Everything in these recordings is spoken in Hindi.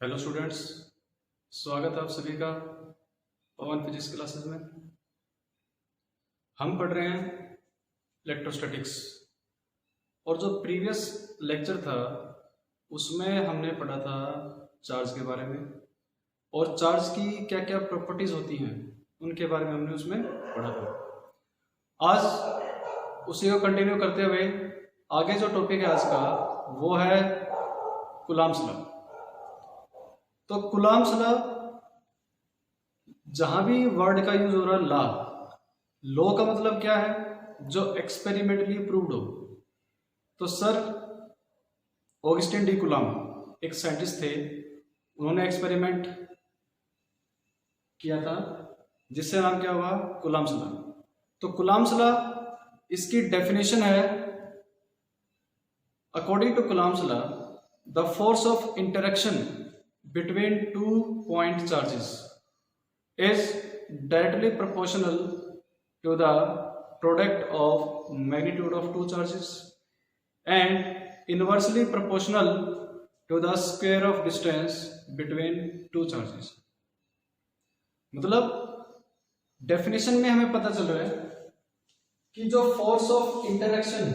हेलो स्टूडेंट्स, स्वागत है आप सभी का पवन फिजिक्स क्लासेस में। हम पढ़ रहे हैं इलेक्ट्रोस्टैटिक्स और जो प्रीवियस लेक्चर था उसमें हमने पढ़ा था चार्ज के बारे में और चार्ज की क्या क्या प्रॉपर्टीज होती हैं उनके बारे में हमने उसमें पढ़ा था। आज उसी को कंटिन्यू करते हुए आगे जो टॉपिक है आज का वो है कूलॉम्स लॉ। तो कूलॉम्स लॉ, जहां भी वर्ड का यूज हो रहा है लॉ का मतलब क्या है? जो एक्सपेरिमेंटली प्रूव्ड हो। तो सर ऑगस्टिन डी कूलॉम एक साइंटिस्ट थे, उन्होंने एक्सपेरिमेंट किया था जिससे नाम क्या हुआ? Coulomb's law. तो कूलॉम्स लॉ, इसकी डेफिनेशन है, according to Coulomb's law the force of interaction between 2 point charges is directly proportional to the product of magnitude of two charges and inversely proportional to the square of distance between two charges। मतलब डेफिनेशन में हमें पता चल रहा है कि जो फोर्स ऑफ इंटरेक्शन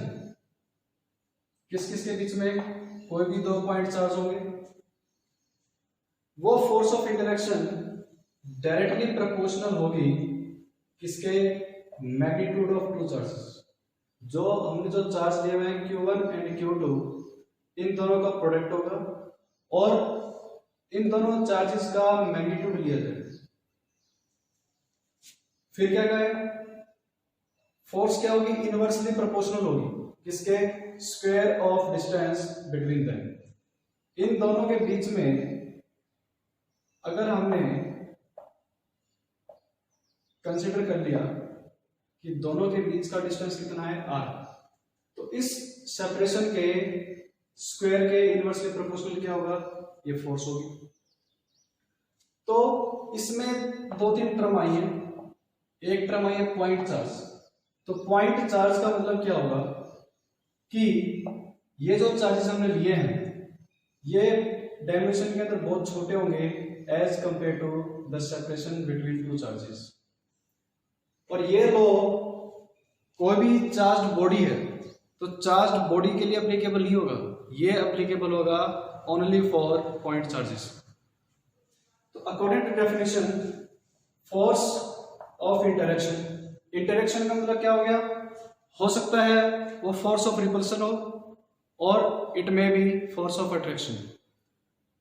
किस किस के बीच में, कोई भी 2 पॉइंट चार्ज होंगे, वो force of interaction directly proportional होगी किसके? Magnitude of two charges. जो हमने जो चार्ज लिए हुए हैं Q1 एंड Q2, इन दोनों का प्रोडक्ट होगा और इन दोनों चार्जेस का मैग्नीट्यूड लिया जाएगा। फिर क्या कहें? फोर्स क्या होगी? इनवर्सली प्रोपोर्शनल होगी किसके? Square of distance between them. इन दोनों के बीच में अगर हमने कंसीडर कर लिया कि दोनों के बीच का डिस्टेंस कितना है? r, तो इस सेपरेशन के स्क्वायर के इनवर्सली प्रोपोर्शनल क्या होगा? ये फोर्स होगी। तो इसमें दो तीन टर्म आई है। एक टर्म आई है पॉइंट चार्ज। तो पॉइंट चार्ज का मतलब क्या होगा कि ये जो चार्जेस हमने लिए हैं ये डायमेंशन के अंदर बहुत छोटे होंगे as compared to the separation between two charges. और ये लो कोई भी चार्ज बॉडी है तो चार्ज बॉडी के लिए एप्लीकेबल नहीं होगा, ये एप्लीकेबल होगा ओनली फॉर पॉइंट चार्जेस। तो according to definition, force of interaction, interaction का मतलब क्या हो गया? हो सकता है वो फोर्स ऑफ रिपल्सन हो और it may be force of attraction.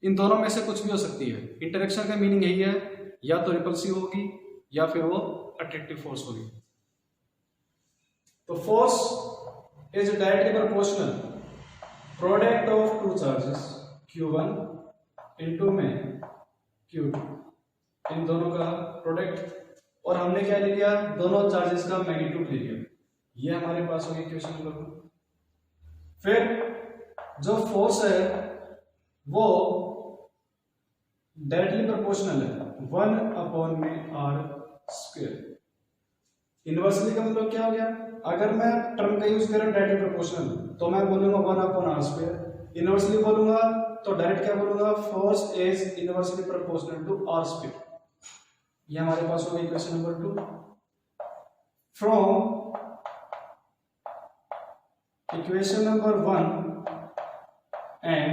इन दोनों में से कुछ भी हो सकती है। इंटरेक्शन का मीनिंग यही है, या तो रिपल्सिव होगी या फिर वो अट्रैक्टिव फोर्स होगी। तो force is directly proportional product of two charges Q1 into में Q2, इन दोनों का प्रोडक्ट। और हमने क्या ले लिया? दोनों चार्जेस का मैग्नीट्यूड ले लिया। ये हमारे पास होगी इक्वेशन नंबर 2। फिर जो फोर्स है वो डायरेक्टली प्रोपोर्शनल है 1 में r स्क्वायर। इनवर्सली का मतलब क्या हो गया? अगर मैं टर्म का यूज करूं डायरेक्टली प्रोपोर्शनल तो मैं बोलूंगा 1 r स्क्वायर। इनवर्सली बोलूंगा तो डायरेक्ट क्या बोलूंगा? Force is inversely proportional to r square. ये हमारे पास होगा equation number 2। From equation number 1 and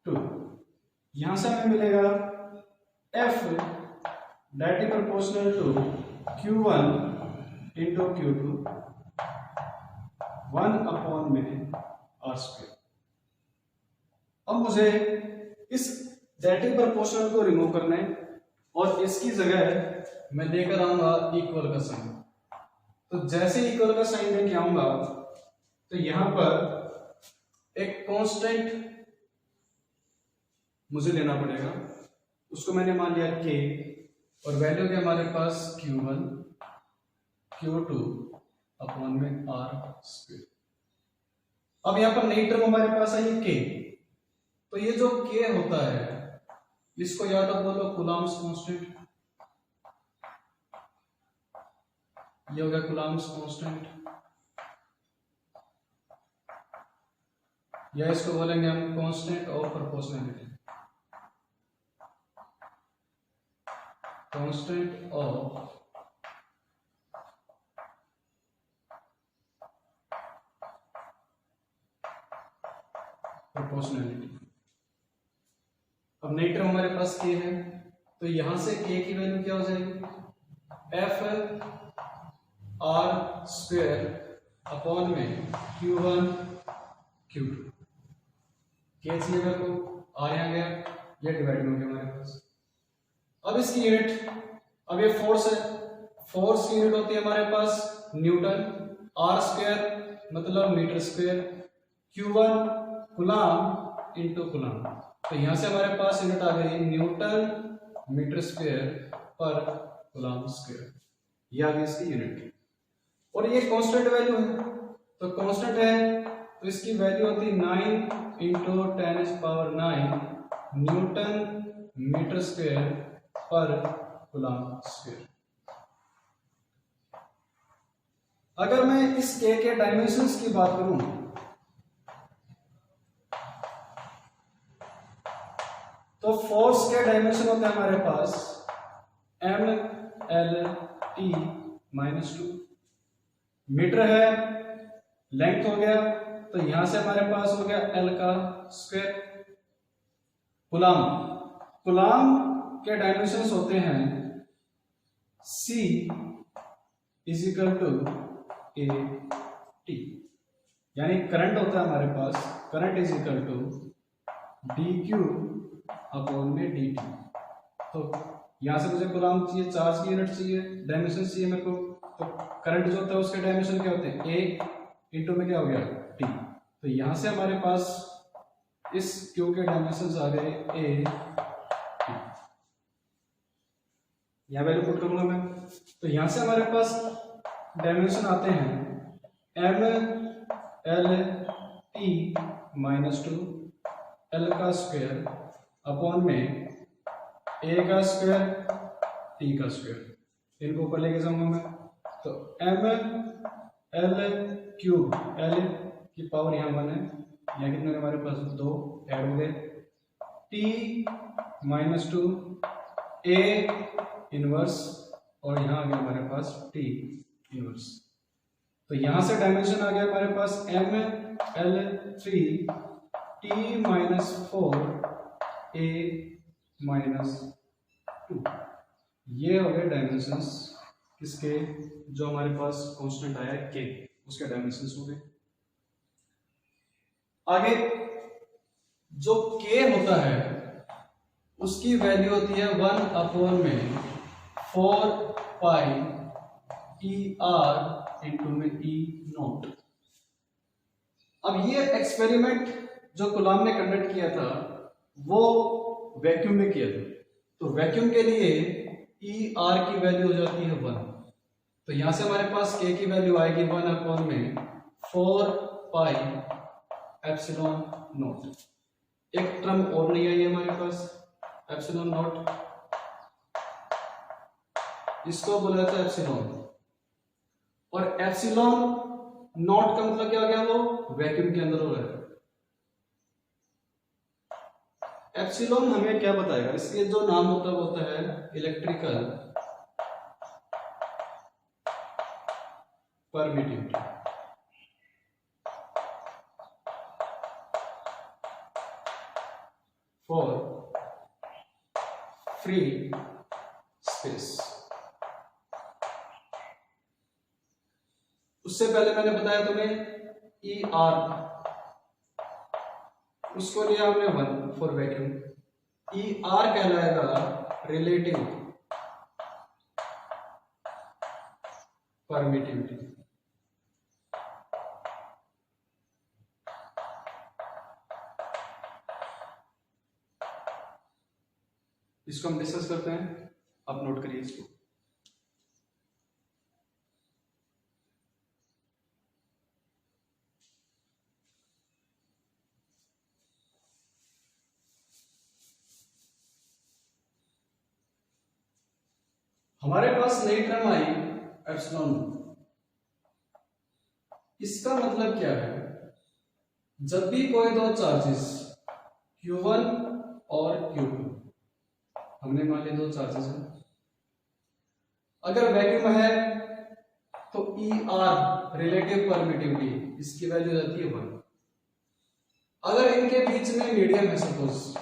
2 यहां से हमें मिलेगा F directly proportional to Q1 into Q2 1 में r स्क्वायर। अब मुझे इस डायरेक्टली प्रोपोर्शनल को रिमूव करना है और इसकी जगह मैं लेकर आऊंगा इक्वल का साइन। तो जैसे इक्वल का साइन लेके आऊंगा तो यहां पर एक कांस्टेंट मुझे लेना पड़ेगा, उसको मैंने मान लिया k और वैल्यू के हमारे पास Q1 Q2 में r स्क्वायर। अब यहां पर नई टर्म हमारे पास आई k। तो ये जो k होता है इसको या तो बोलो कूलॉम्स कांस्टेंट, ये हो गया कूलॉम्स कांस्टेंट, या इसको बोलेंगे हम constant of proportionality. Constant of proportionality. अब नई टर्म हमारे पास k है, तो यहां से k की वैल्यू क्या हो जाएगी, f r स्क्वायर अपॉन में q1 q2। k चाहिए मेरे को, r यहाँ गया, ये डिवाइड हो गया हमारे पास। अब इसकी यूनिट, अब ये फोर्स है, फोर्स की यूनिट होती है हमारे पास न्यूटन, r स्क्वायर मतलब metre square, q1 coulomb into coulomb. तो यहां से हमारे पास यूनिट आ गई न्यूटन मीटर स्क्वायर पर कूलम स्क्वायर, ये आ गई इसकी यूनिट। और ये कांस्टेंट वैल्यू है, तो कांस्टेंट है तो इसकी वैल्यू होती है 9 इंटू 10⁹ न्यूटन मीटर स्क्वायर पर कूलम स्क्वायर। अगर मैं इस k के डायमेंशंस की बात करूं, तो फोर्स के डायमेंशन होते हैं हमारे पास m l t -2। मीटर है, लेंथ हो गया, तो यहां से हमारे पास हो गया l का स्क्वायर। कूलम, कूलम के डायमेंशंस होते हैं c = a t, यानी करंट होता है हमारे पास, करंट = dq अपॉन में dt। तो यहां से मुझे कूलम चाहिए, चार्ज की यूनिट चाहिए, डायमेंशन चाहिए मेरे को, तो करंट जो होता है उसके डायमेंशन क्या होते हैं, a इंटू में क्या हो गया t। तो यहां से हमारे पास इस q के डायमेंशन आ गए a t, यहां वैल्यू पुट करूंगा मैं। तो यहां से हमारे पास डायमेंशन आते हैं m l t -2 l का स्क्वायर अपॉन में a का स्क्वायर t का स्क्वायर। इनको ऊपर लेके जाऊंगा मैं, तो m l क्यूब, l की पावर यहाँ 1 है, यहाँ कितने हमारे पास 2 ऐड हो गए, t -2 a इनवर्स, और यहाँ आ गया हमारे पास t इनवर्स। तो यहां से डायमेंशन आ गया हमारे पास m l 3 t -4 a -2। ये हो गए डायमेंशंस किसके, जो हमारे पास कांस्टेंट आया है k, उसके डायमेंशंस हो गए। आगे जो k होता है उसकी वैल्यू होती है 1 अपॉन में 4 पाई e r इंटू में e नॉट। अब ये एक्सपेरिमेंट जो कूलम ने कंडक्ट किया था वो वैक्यूम में किया था, तो वैक्यूम के लिए ई आर की वैल्यू हो जाती है 1। तो यहां से हमारे पास k की वैल्यू आएगी 1 अपॉन में 4 पाई एप्सिलॉन नॉट। एक टर्म और नहीं आई है हमारे पास, एप्सिलॉन नॉट, इसको बोला जाता है एप्सिलॉन। और एप्सिलॉन नॉट का मतलब क्या हो गया, वो वैक्यूम के अंदर हो रहा है। एप्सिलॉन हमें क्या बताएगा, इसके जो नाम होता है वो होता है electrical permittivity. For free space. उससे पहले मैंने बताया तुम्हें ई आर, उसको लिया हमने 1 फॉर वैक्यूम। ई आर कहलाएगा रिलेटिव परमिटिविटी। इसको हम डिस्कस करते हैं, आप नोट करिए इसको। हमारे पास नई टर्म आई एप्सिलॉन। इसका मतलब क्या है, जब भी कोई दो चार्जेस Q1 और Q2, हमने मान लिया दो चार्जेस हैं, अगर वैक्यूम है तो ई आर रिलेटिव परमिटिविटी इसकी वैल्यू जाती है 1। अगर इनके बीच में मीडियम है, सपोज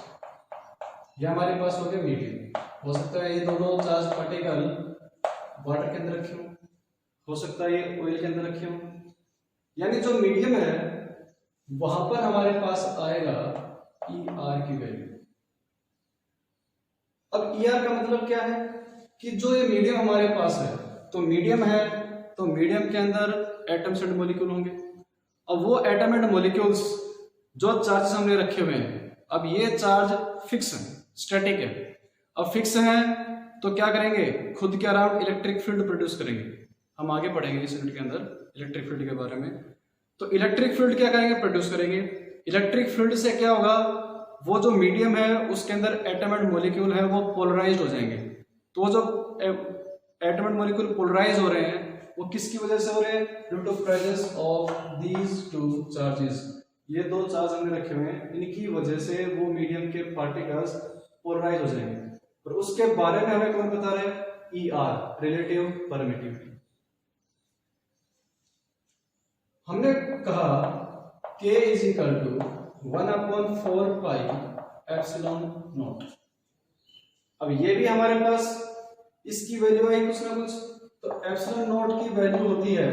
ये हमारे पास हो गया मीडियम, हो सकता है ये दोनों चार्ज पार्टिकल वाटर के अंदर रखे हो सकता है ये ऑयल के अंदर रखे हो, यानी जो मीडियम है वहां पर हमारे पास आएगा ई आर की वैल्यू। अब ई आर का मतलब क्या है कि जो ये मीडियम हमारे पास है, तो मीडियम है तो मीडियम के अंदर एटम्स एंड मॉलिक्यूल होंगे। अब वो एटम एंड मॉलिक्यूल्स जो चार्ज हमने रखे हुए हैं, अब ये चार्ज फिक्स है, स्टैटिक है। अब फिक्स है तो क्या करेंगे, खुद के अराउंड इलेक्ट्रिक फील्ड प्रोड्यूस करेंगे। हम आगे पढ़ेंगे इस यूनिट के अंदर इलेक्ट्रिक फील्ड के बारे में। तो इलेक्ट्रिक फील्ड क्या करेंगे, प्रोड्यूस करेंगे। इलेक्ट्रिक फील्ड से क्या होगा, वो जो मीडियम है उसके अंदर एटम एंड मॉलिक्यूल है वो पोलराइज्ड हो जाएंगे। तो वो जो एटम एंड मॉलिक्यूल पोलराइज हो रहे हैं वो किसकी वजह से हो रहे हैं, due to presence of these two charges. ये दो चार्ज हमने रखे हुए हैं, इनकी वजह से वो मीडियम के पार्टिकल्स पोलराइज हो जाएंगे। और उसके बारे में हमें कौन बता रहा है, ई आर रिलेटिव परमिटिविटी। हमने कहा K is equal to 1/4 pi epsilon naught. अब ये भी हमारे पास इसकी वैल्यू है कुछ ना कुछ, तो एप्सिलॉन नॉट की वैल्यू होती है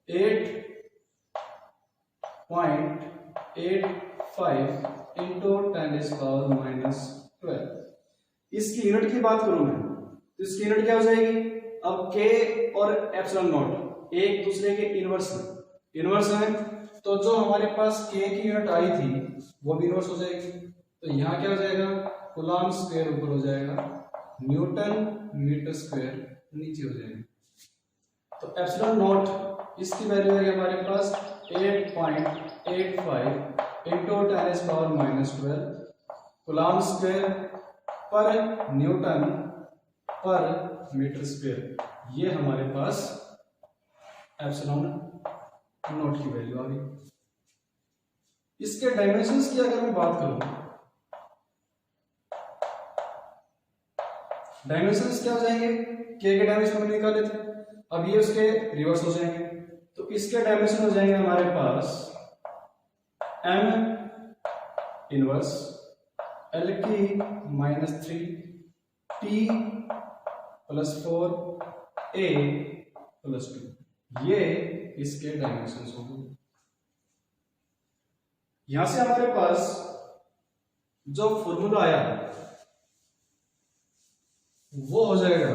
8.85 इंटू 10⁻⁻12। इसकी यूनिट की बात करूं मैं तो इसकी यूनिट क्या हो जाएगी, अब K और एप्सिलॉन नॉट एक दूसरे के इनवर्स है, तो जो हमारे पास K की यूनिट आई थी वो भी इनवर्स हो जाएगी। तो यहाँ क्या हो जाएगा, कूलम्ब स्क्वायर ऊपर हो जाएगा, न्यूटन मीटर स्क्वायर नीचे हो जाएगा। तो एप्सिलॉन नॉट इसकी वैल्यू है हमारे पास 8.85 इंटू 10⁻⁻12 कूलम्ब स्क्वायर पर न्यूटन पर मीटर स्क्वायर। ये हमारे पास एप्सिलॉन नॉट की वैल्यू आ गई। इसके डायमेंशंस की अगर मैं बात करूं, डायमेंशंस क्या हो जाएंगे, के डायमेंशन हमने निकाले थे, अब ये उसके रिवर्स हो जाएंगे। तो इसके डायमेंशन हो जाएंगे हमारे पास m इनवर्स L की -3 T +4 A +2, ये इसके डायमेंशंस होंगे। यहां से हमारे पास जो फॉर्मूला आया वो हो जाएगा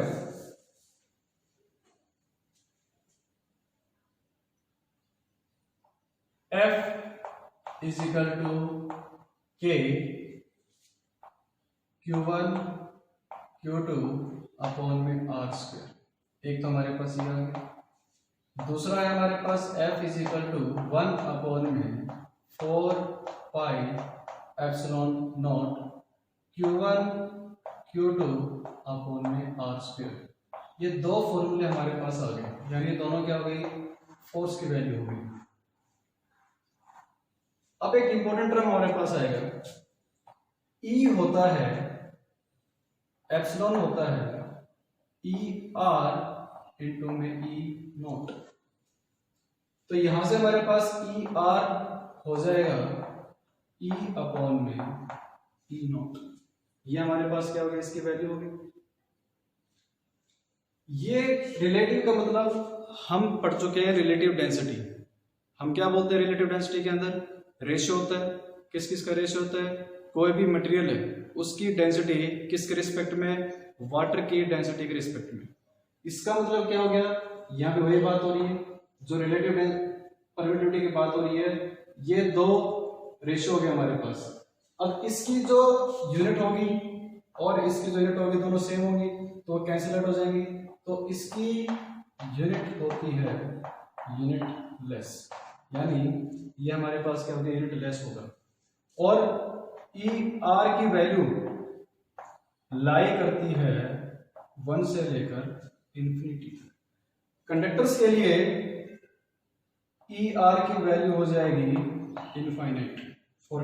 F is equal to K Q1 Q2 upon में R स्क्वायर। एक तो हमारे पास ये आ गया, दूसरा है हमारे पास F is equal to 1 upon में 4 pi epsilon naught Q1 Q2 upon में R स्क्वायर। ये दो फॉर्मूले हमारे पास आ गए, यानी ये दोनों क्या हो गई, फोर्स की वैल्यू हो गई। अब एक इंपॉर्टेंट टर्म हमारे पास आएगा, E होता है एप्सिलॉन होता है ई आर इंटू में ई नॉट। तो यहां से हमारे पास ई आर हो जाएगा ई अपॉन में ई नॉट। ये हमारे पास क्या होगा, इसकी वैल्यू होगी। ये रिलेटिव का मतलब हम पढ़ चुके हैं, रिलेटिव डेंसिटी। हम क्या बोलते हैं रिलेटिव डेंसिटी के अंदर, रेशियो होता है। किस किस का रेशियो होता है, कोई भी मटेरियल है उसकी डेंसिटी किसके रिस्पेक्ट में, वाटर की डेंसिटी के रिस्पेक्ट में। इसका मतलब क्या हो गया, यहाँ पे वही बात हो रही है जो रिलेटिव परमिटिविटी की बात हो रही है। ये दो रेशियो हो गए हमारे पास। अब इसकी जो यूनिट होगी और इसकी जो यूनिट होगी दोनों सेम होगी तो कैंसिल आउट हो जाएंगी। तो इसकी यूनिट होती है यूनिट लेस, यानी ये हमारे पास क्या होगी, यूनिट लेस होगा। और ई आर की वैल्यू लाई करती है 1 से लेकर इंफिनिटी तक। कंडक्टर्स के लिए ई आर की वैल्यू हो जाएगी इनफाइनाइट फॉर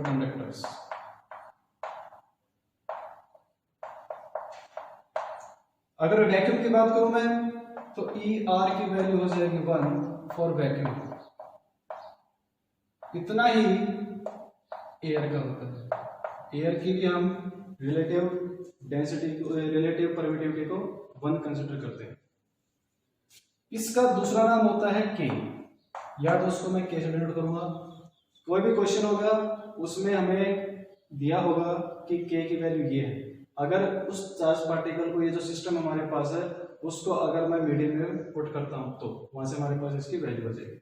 अगर वैक्यूम की बात करूं मैं तो ई आर की वैल्यू हो जाएगी 1 फॉर वैक्यूम। इतना ही एयर का होता है। एयर की भी हम रिलेटिव डेंसिटी रिलेटिव परमिटिविटी को 1 कंसिडर करते हैं। इसका दूसरा नाम होता है के, या तो उसको मैं के से डिनोट करूंगा। कोई भी क्वेश्चन होगा उसमें हमें दिया होगा कि के की वैल्यू ये है। अगर उस चार्ज पार्टिकल को, ये जो सिस्टम हमारे पास है, उसको अगर मैं मीडियम में पुट करता हूं तो वहां से हमारे पास इसकी वैल्यू बचेगी।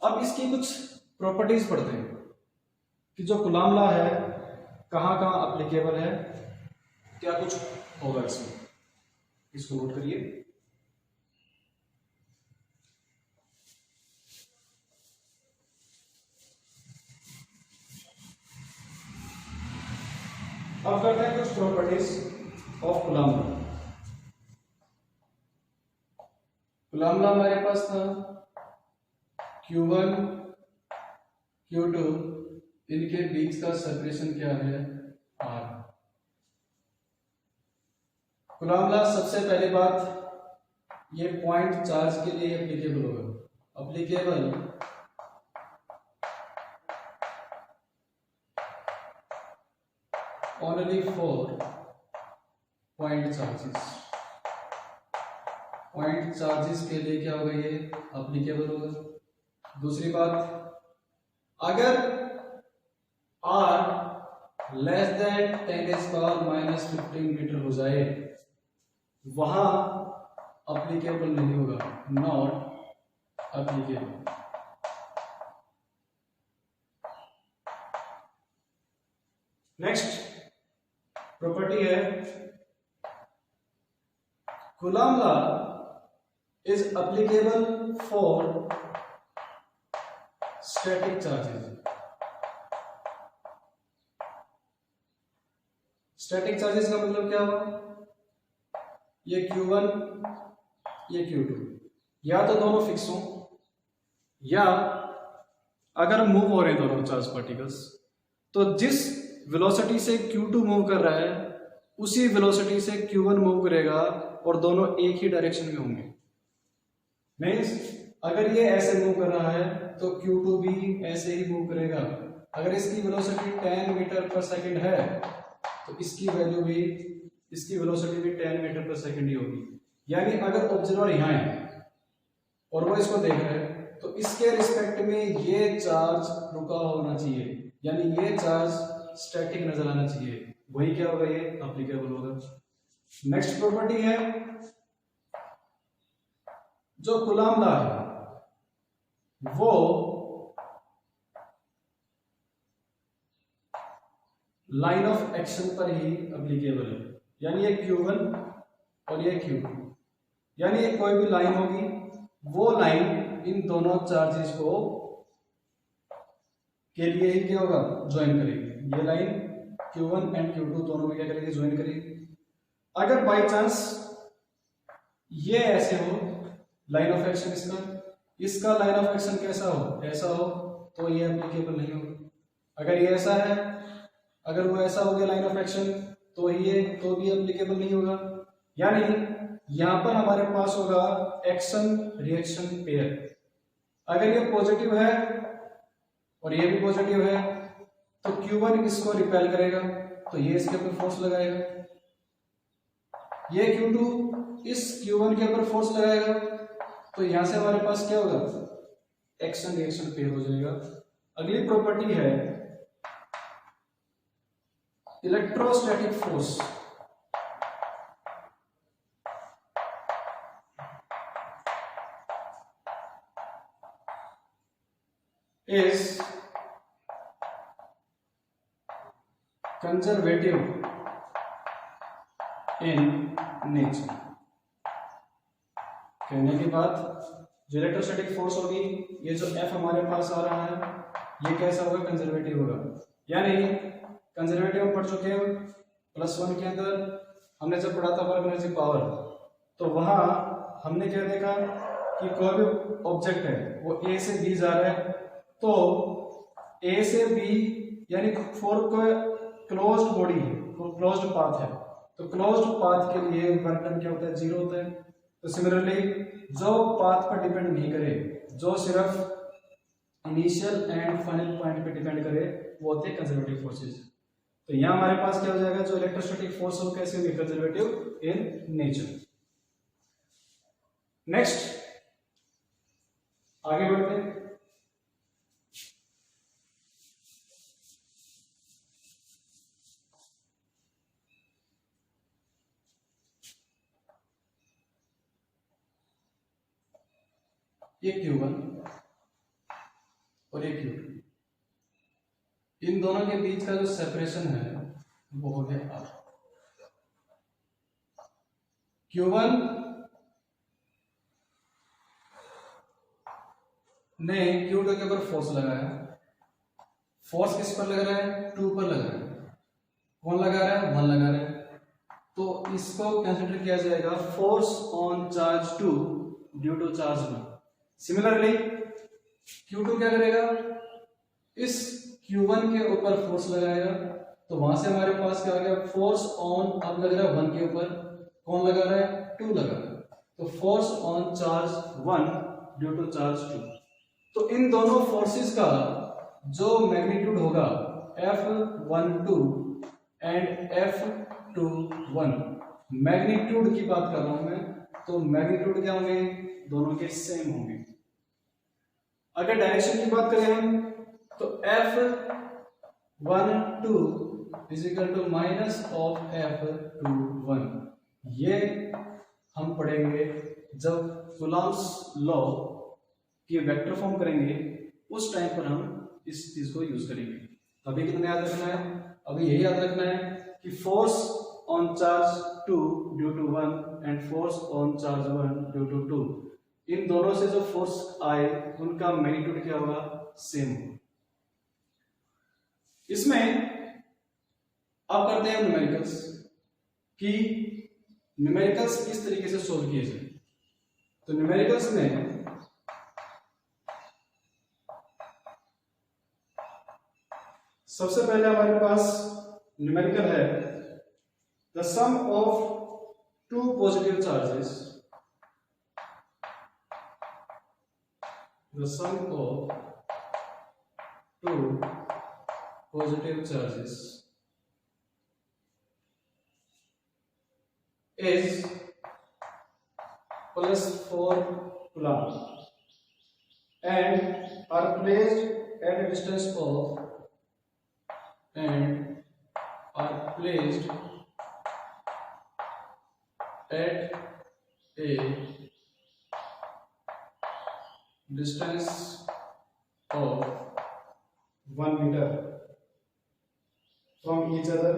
अब इसकी कुछ प्रॉपर्टीज पढ़ते हैं कि जो कूलॉम लॉ है कहां कहां एप्लीकेबल है, क्या कुछ होगा इसमें। इसको नोट करिए। अब करते हैं कुछ properties of Coulomb law. Coulomb law हमारे पास था Q1 Q2, इनके बीच का सेपरेशन क्या है R। कूलॉम लॉ सबसे पहली बात, ये पॉइंट चार्ज के लिए एप्लीकेबल होगा। Applicable only for point charges. Point charges के लिए क्या होगा, ये एप्लीकेबल होगा। दूसरी बात, अगर R लेस देन 10⁻⁻15 मीटर हो जाए, वहां एप्लीकेबल नहीं होगा, नॉट एप्लीकेबल। नेक्स्ट प्रॉपर्टी है, Coulomb law is applicable for static charges. Static charges का मतलब क्या हुआ, ये Q1 ये Q2, या तो दोनों फिक्स हो, या अगर मूव हो रहे हैं दोनों चार्ज पार्टिकल्स, तो जिस वेलोसिटी से Q2 मूव कर रहा है उसी वेलोसिटी से Q1 मूव करेगा और दोनों एक ही डायरेक्शन में होंगे। मीन्स अगर ये ऐसे मूव कर रहा है तो Q2 भी ऐसे ही मूव करेगा। अगर इसकी वेलोसिटी 10 मीटर पर सेकंड है तो इसकी वैल्यू भी, इसकी वेलोसिटी भी 10 मीटर पर सेकंड ही होगी। यानी अगर ऑब्जर्वर यहाँ है और वो इसको देख रहा है तो इसके रिस्पेक्ट में ये चार्ज रुका होना चाहिए, यानी ये चार्ज स्टैटिक नजर आना चाहिए। वही क्या होगा, ये एप्लीकेबल होगा। नेक्स्ट प्रॉपर्टी है, जो कूलॉम लॉ है वो लाइन ऑफ एक्शन पर ही एप्लीकेबल है। यानी ये Q1 और ये Q2, यानी कोई भी लाइन होगी, वो लाइन इन दोनों चार्जेस को के लिए ही क्या होगा, ज्वाइन करेगी। ये लाइन Q1 एंड Q2 दोनों में क्या करेगी, ज्वाइन करेगी। अगर बाय चांस ये ऐसे हो लाइन ऑफ एक्शन, इसका लाइन ऑफ एक्शन कैसा हो, ऐसा हो, तो ये एप्लीकेबल नहीं होगा। अगर ये ऐसा है, अगर वो ऐसा हो गया लाइन ऑफ एक्शन, तो ये तो भी एप्लीकेबल नहीं होगा। यानी यहां पर हमारे पास होगा एक्शन रिएक्शन पेयर। अगर ये पॉजिटिव है और ये भी पॉजिटिव है तो Q1 इसको रिपेल करेगा, तो ये इसके ऊपर फोर्स लगाएगा। ये Q2 इस Q1 के ऊपर फोर्स लगाएगा, तो यहां से हमारे पास क्या होगा, एक्शन रिएक्शन पेयर हो जाएगा। अगली प्रॉपर्टी है electrostatic force. Is conservative in nature. कहने की बात, जो इलेक्ट्रोस्टैटिक फोर्स होगी, ये जो F हमारे पास आ रहा है, ये कैसा होगा, कंजर्वेटिव होगा। यानी कंजर्वेटिव हम पढ़ चुके हैं +1 के अंदर, हमने जब पढ़ा था वर्क एनर्जी पावर, तो वहां हमने क्या देखा कि कोई भी ऑब्जेक्ट है वो A से B जा रहा है, तो A से B यानी फॉर क्लोज्ड बॉडी है, क्लोज्ड पाथ है, तो क्लोज्ड पाथ के लिए वर्क डन क्या होता है, 0 होता है। तो सिमिलरली जो पाथ पर डिपेंड नहीं करे, जो सिर्फ इनिशियल एंड फाइनल पॉइंट पे डिपेंड करे, वो होते हैं कंजर्वेटिव फोर्सेस। तो यहाँ हमारे पास क्या हो जाएगा, जो इलेक्ट्रोस्टैटिक फोर्स हो कैसे होंगे, कंजर्वेटिव इन नेचर। नेक्स्ट आगे बढ़ते हैं। ये Q1 और ये Q2, इन दोनों के बीच का जो सेपरेशन है वो हो गया R। Q1 ने Q2 के ऊपर फोर्स लगाया, फोर्स किस पर लग रहा है, 2 पर लग रहा है। कौन लगा रहा है, 1 लगा रहा है। तो इसको कंसीडर किया जाएगा force on charge 2 due to charge 1। Similarly Q2 क्या करेगा, इस Q1 के ऊपर फोर्स लगाएगा, तो वहां से हमारे पास क्या आ गया, फोर्स ऑन अब लग रहा है 1 के ऊपर, कौन लगा रहा है, 2 लगा रहा है। तो force on charge 1 due to charge 2। तो इन दोनों फोर्सेस का जो मैग्नीट्यूड होगा F12 एंड F21, मैग्नीट्यूड की बात कर रहा हूं मैं, तो मैग्नीट्यूड क्या होंगे, दोनों के सेम होंगे। अगर डायरेक्शन की बात करें हम, तो F12 is equal to minus of F21। ये हम पढ़ेंगे जब कूलॉम्स लॉ की वेक्टर फॉर्म करेंगे, उस टाइम पर हम इस चीज को यूज करेंगे। अभी कितना याद रखना है, अभी यही याद रखना है कि force on charge 2 due to 1 and force on charge 1 due to 2, इन दोनों से जो फोर्स आए उनका मैग्नीट्यूड क्या होगा, सेम होगा। इसमें अब करते हैं न्यूमेरिकल्स, कि न्यूमेरिकल्स किस तरीके से सोल्व किए जाए। तो न्यूमेरिकल्स में सबसे पहले हमारे पास न्यूमेरिकल है the sum of 2 positive charges, the sum of 2 positive charges is plus 4 coulomb and are placed at a distance of at a distance of 1 meter from each other,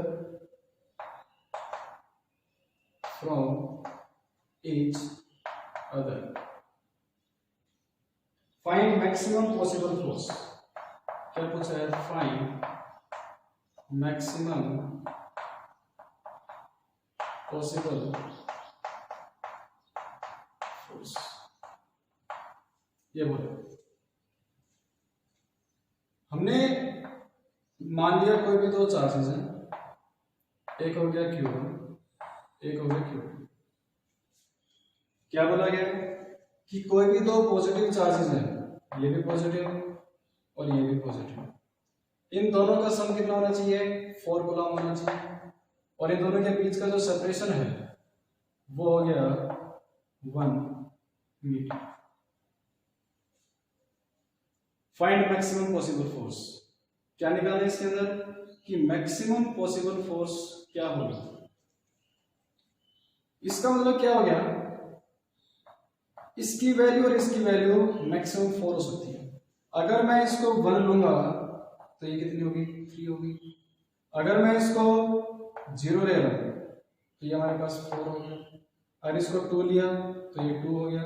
Find maximum possible force। क्या पूछा है, find maximum possible force। ये बोले हमने मान लिया कोई भी 2 चार्जेस हैं, एक हो गया Q1, एक हो गया Q2। क्या बोला गया कि कोई भी 2 पॉजिटिव चार्जेस हैं, ये भी पॉजिटिव और ये भी पॉजिटिव, इन दोनों का सम कितना होना चाहिए, 4 कूलम होना चाहिए, और इन दोनों के बीच का जो सेपरेशन है वो हो गया 1 metre. Find maximum possible force, क्या निकालना है इसके अंदर कि मैक्सिमम पॉसिबल फोर्स क्या होगा। इसका मतलब क्या हो गया, इसकी वैल्यू और इसकी वैल्यू मैक्सिमम 4 हो सकती है। अगर मैं इसको 1 लूंगा तो ये कितनी होगी, 3 होगी। अगर मैं इसको 0 ले रहा हूं तो ये हमारे पास 4 हो गया। अगर इसको 2 लिया तो ये 2 हो गया।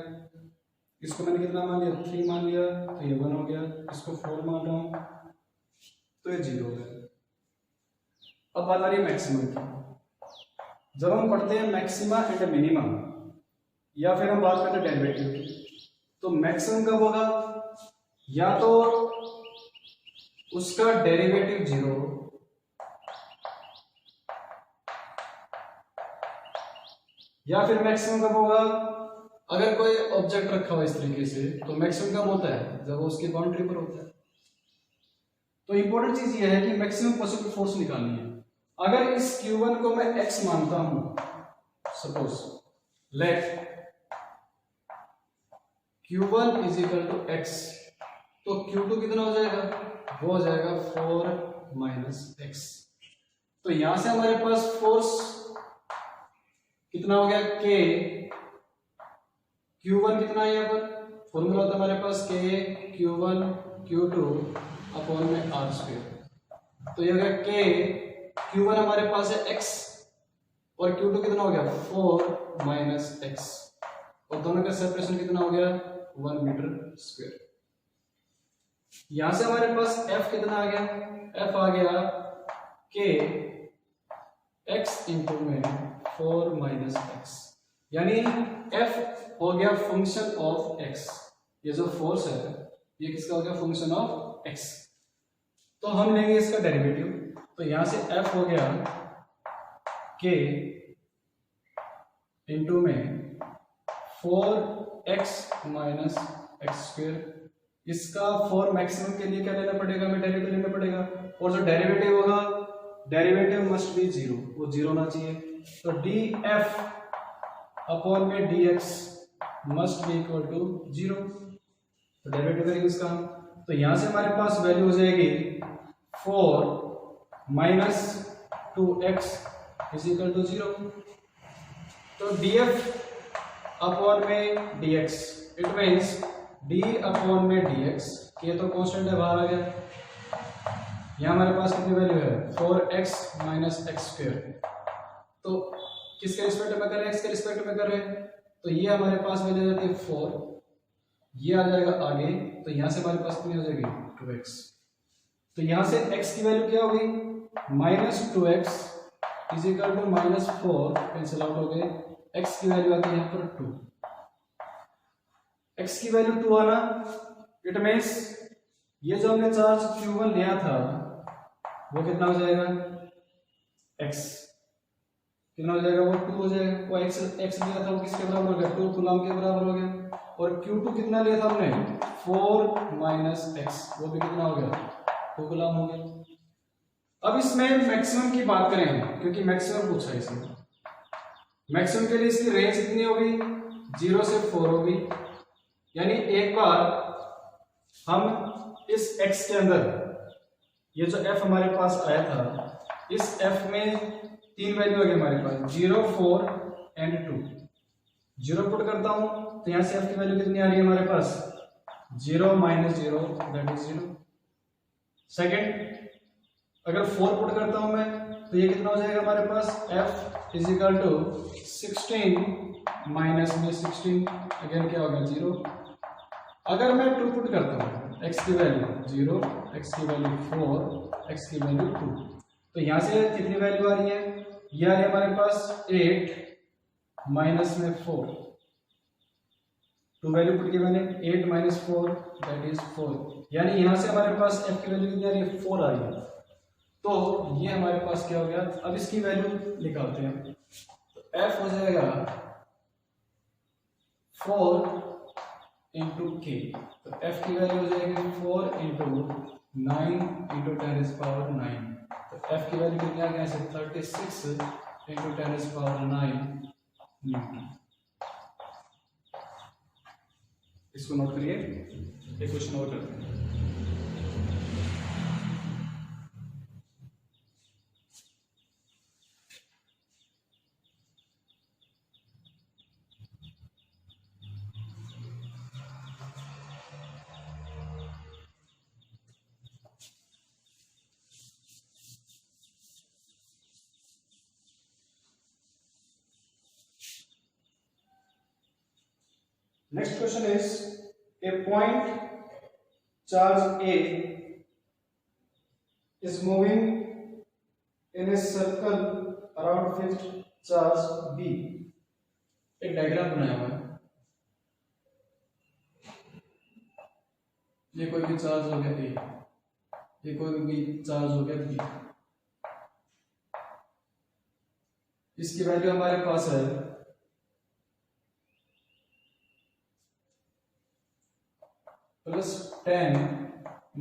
इसको मैंने कितना मान लिया, 3 मान लिया तो ये 1 हो गया। इसको 4 मान रहा हूं तो ये 0 हो गया। अब बात आ रही है मैक्सिमम की। जब हम पढ़ते हैं मैक्सिमा एंड मिनिमम, या फिर हम बात करते हैं डेरिवेटिव की, तो मैक्सिमम कब होगा, या तो उसका डेरिवेटिव 0 हो, या फिर मैक्सिमम कब होगा, अगर कोई ऑब्जेक्ट रखा हुआ इस तरीके से, तो मैक्सिमम कब होता है, जब वो उसकी बाउंड्री पर होता है। तो इंपॉर्टेंट चीज ये है कि मैक्सिमम पॉसिबल फोर्स निकालनी है। अगर इस Q1 को मैं x मानता हूं, suppose let Q1 is equal to x, तो Q2 कितना हो जाएगा, वो हो जाएगा 4 माइनस x। तो यहां से हमारे पास फोर्स कितना हो गया, K Q1 कितना है, यहाँ पर फॉर्मूला होता है हमारे पास K Q1 Q2 अपॉन में R स्क्वायर। तो ये हो गया K Q1 हमारे पास है x और Q2 कितना हो गया 4 माइनस x, और दोनों का सेपरेशन कितना हो गया 1 मीटर स्क्वायर। यहां से हमारे पास F कितना आ गया, F आ गया K x इंटू में 4 माइनस x, यानी F हो गया फंक्शन ऑफ x। ये जो फोर्स है ये किसका हो गया, फंक्शन ऑफ x। तो हम लेंगे इसका डेरिवेटिव, तो यहां से F हो गया K इंटू में 4x माइनस एक्स स्क्वायर। इसका 4 मैक्सिमम के लिए क्या लेना पड़ेगा, हमें डेरिवेटिव लेना पड़ेगा, और जो डेरिवेटिव होगा डेरिवेटिव मस्ट बी जीरो, वो जीरो होना चाहिए। तो df अपॉन में dx must be equal to zero, तो डेरिवेटिव करेंगे इसका। तो यहां से हमारे पास वैल्यू हो जाएगी 4 minus 2x is equal to zero. तो df अपॉन में dx, it means d upon में dx, ये तो कांस्टेंट है बाहर आ गया। यहाँ हमारे पास कितनी वैल्यू है 4x माइनस एक्स स्क्वायर, तो किसके रिस्पेक्ट में कर रहे हैं, x के रिस्पेक्ट में कर रहे हैं, तो ये हमारे पास वैल्यू आ जाती है 4, ये आ जाएगा आगे, तो यहाँ से हमारे पास कितनी हो जाएगी 2x। तो यहाँ से x की वैल्यू क्या होगी minus 2x is equal to minus 4, cancel out हो गए, x की वैल्यू आती है यहाँ पर 2, x की वैल्यू 2 आना, इट मीन्स ये जो हमने चार्ज Q1 लिया था वो कितना हो जाएगा x, कितना हो जाएगा वो 2 हो जाएगा, वो x लिया था वो किसके बराबर हो गया 2 कूलम के बराबर हो गया, और Q2 कितना लिया था हमने 4 माइनस x, वो भी कितना हो गया 2 कूलम हो गया। अब इसमें मैक्सिमम की बात करें, क्योंकि मैक्सिमम पूछा है इसमें, मैक्सिमम के लिए इसकी रेंज कितनी होगी 0 से 4 होगी, यानी एक बार हम इस x के अंदर ये जो f हमारे पास आया था, इस f में 3 वैल्यू आ गई हमारे पास 0 4 एंड 2, 0 पुट करता हूं तो यहां से f की वैल्यू कितनी आ रही है हमारे पास 0 माइनस 0 दैट इज 0। सेकेंड अगर 4 पुट करता हूं मैं तो ये कितना हो जाएगा हमारे पास f is equal to 16 minus में 16, अगेन क्या होगा 0। अगर मैं 2 पुट करता हूं x की वैल्यू 0, x की वैल्यू 4, x की वैल्यू 2, तो यहां से कितनी वैल्यू आ रही है, ये आ रही है हमारे पास 8 माइनस में 4, 2 वैल्यू पुट की मैंने 8 माइनस 4 दैट इज 4, यानी यहां से हमारे पास f की वैल्यू कितनी आ रही है 4 आ रही है। तो ये हमारे पास क्या हो गया, अब इसकी वैल्यू निकालते हैं, तो f हो जाएगा 4 इंटू के, तो f की वैल्यू हो जाएगी 4 इंटू 9 इंटू 10 इज पावर 9, तो f की वैल्यू कितनी आ गया 36 इंटू 10 इज पावर 9 न्यूटन। इसको नोट करिए, एक क्वेश्चन और करते हैं। Next question is, a point charge A is moving in a circle around fixed charge B। एक डायग्राम बनाया हुआ है, ये कोई भी चार्ज हो गया A, ये कोई भी चार्ज हो गया B, इसकी वैल्यू हमारे पास है प्लस 10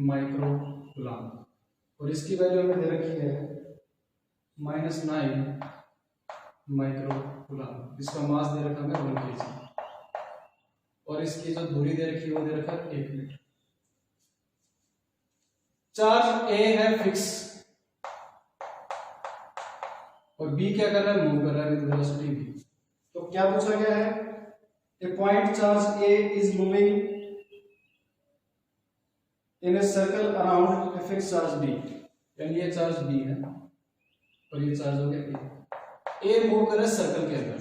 माइक्रो कूलम, और इसकी वैल्यू हमें दे रखी है -9 माइक्रो कूलम। इसका मास दे रखा है 1 kg, और इसकी जो दूरी दे रखी है वो दे रखा है 1 मीटर। चार्ज ए है फिक्स और बी क्या कर रहा है, मूव कर रहा है विद वेलोसिटी v। तो क्या पूछा गया है, a point charge A is moving in a circle around a fix charge b, यानी ये चार्ज b है और ये चार्ज हो गया ए मूव कर रहा है सर्कल के अंदर,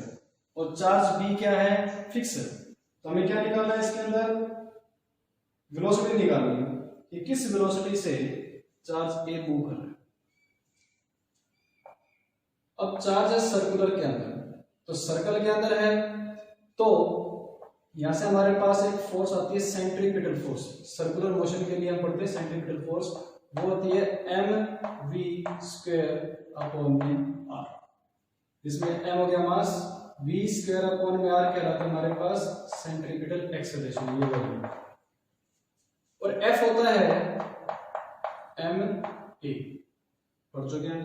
और चार्ज b क्या है, फिक्स है। तो हमें क्या निकालना है, इसके अंदर वेलोसिटी निकालनी है कि किस वेलोसिटी से चार्ज ए मूव कर रहा है। अब चार्ज है सर्कुलर के अंदर, तो सर्कल के अंदर है, तो यहां से हमारे पास एक फोर्स आती है सेंट्रीपिटल फोर्स। सर्कुलर मोशन के लिए हम पढ़ते हैं सेंट्रीपिटल फोर्स, वो होती है mv² अपॉन में r। इसमें m हो गया मास, v² अपॉन में r क्या रहता है हमारे पास, सेंट्रीपिटल एक्सेलरेशन, ये वैल्यू, और f होता है ma, पढ़ चुके हैं।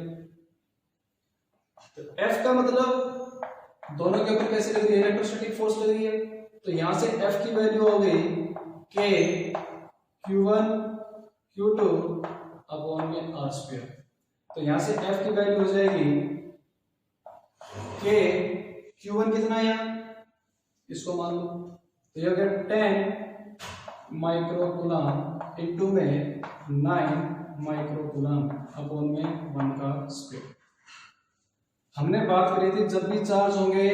तो F का मतलब दोनों के ऊपर कैसे लग रही है, इलेक्ट्रोस्टैटिक फोर्स लग रही है। तो यहां से F की वैल्यू हो गई K Q1 Q2 अपॉन में r²। तो यहां से F की वैल्यू हो जाएगी K Q1 कितना है यहाँ, इसको मान लो, तो ये हो गया 10 माइक्रो कूलम इंटू में 9 माइक्रो कूलम अपॉन में 1/2। हमने बात करी थी जब भी चार्ज होंगे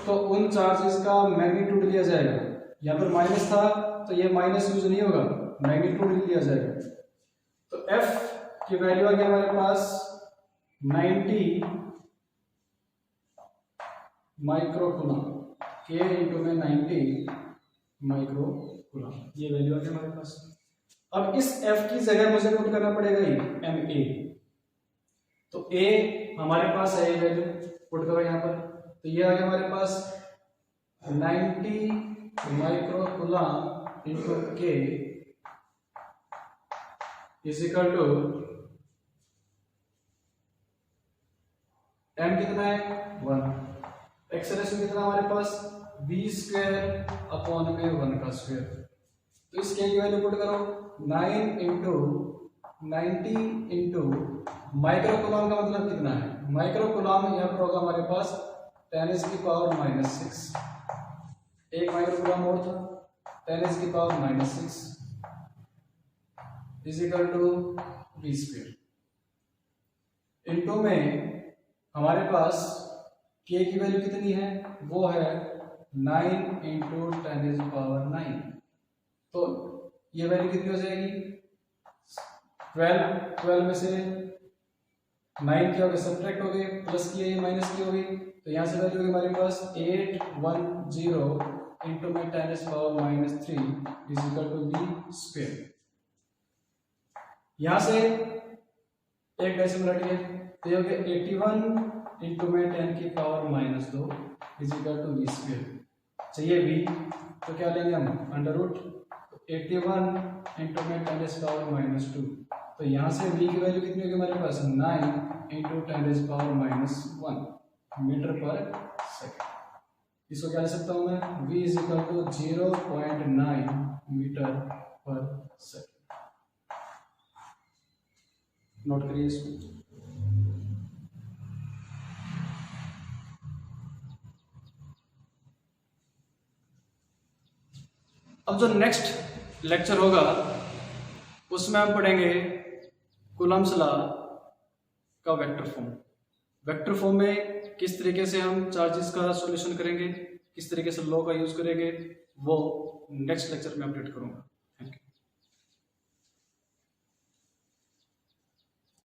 तो उन चार्जेस का मैग्नीट्यूड लिया जाएगा। यहाँ पर माइनस था तो ये माइनस यूज नहीं होगा, मैग्नीट्यूड लिया जाएगा। तो F की वैल्यू आ गई हमारे पास 90 माइक्रो कूलम, K इंटू में 90 माइक्रो कूलम, ये वैल्यू आ गई हमारे पास। अब इस F की जगह मुझे पुट करना पड़ेगा ये ma, तो A हमारे पास है ये वैल्यू, पुट करो यहाँ पर, तो ये आ गया हमारे पास 90 micro coulomb into K is equal to m कितना है 1, एक्सेलरेशन कितना हमारे पास v² अपॉन में 1/2। तो इस K की वैल्यू पुट करो, 9 इंटू 90 इंटू माइक्रो कूलम का मतलब कितना है, माइक्रो कूलम यहाँ पर होगा हमारे पास 10⁻⁻⁶, एक माइक्रो कूलम और था 10⁻⁻⁶ is equal to v²। Into में हमारे पास K की वैल्यू कितनी है, वो है 9 इंटू 10⁻⁹। तो ये वैल्यू कितनी हो जाएगी 12 में से 9 क्या हो गया, सब्ट्रैक्ट हो गए, प्लस की है माइनस की हो गई, तो यहाँ से वैल्यू होगी हमारे पास 810 इंटू में 10⁻⁻³ इज इक्वल टू v²। यहाँ से एक डेसिमल हट गया, तो ये हो गया 81 इंटू में 10⁻⁻² इज इक्वल टू v²। चाहिए v, तो क्या लेंगे हम अंडर रूट 81 इंटू में 10⁻⁻², तो यहाँ से v की वैल्यू कितनी होगी हमारे पास 9 इंटू 10⁻⁻1 मीटर पर सेकेंड। इसको क्या लिख सकता हूँ मैं, v is equal to 0.9 metre पर सेकेंड। नोट करिए इसको। अब जो नेक्स्ट लेक्चर होगा उसमें हम पढ़ेंगे कूलम्स लॉ का वेक्टर फॉर्म। वेक्टर फॉर्म में किस तरीके से हम चार्जेस का सॉल्यूशन करेंगे, किस तरीके से लॉ का यूज करेंगे, वो नेक्स्ट लेक्चर में अपडेट करूंगा।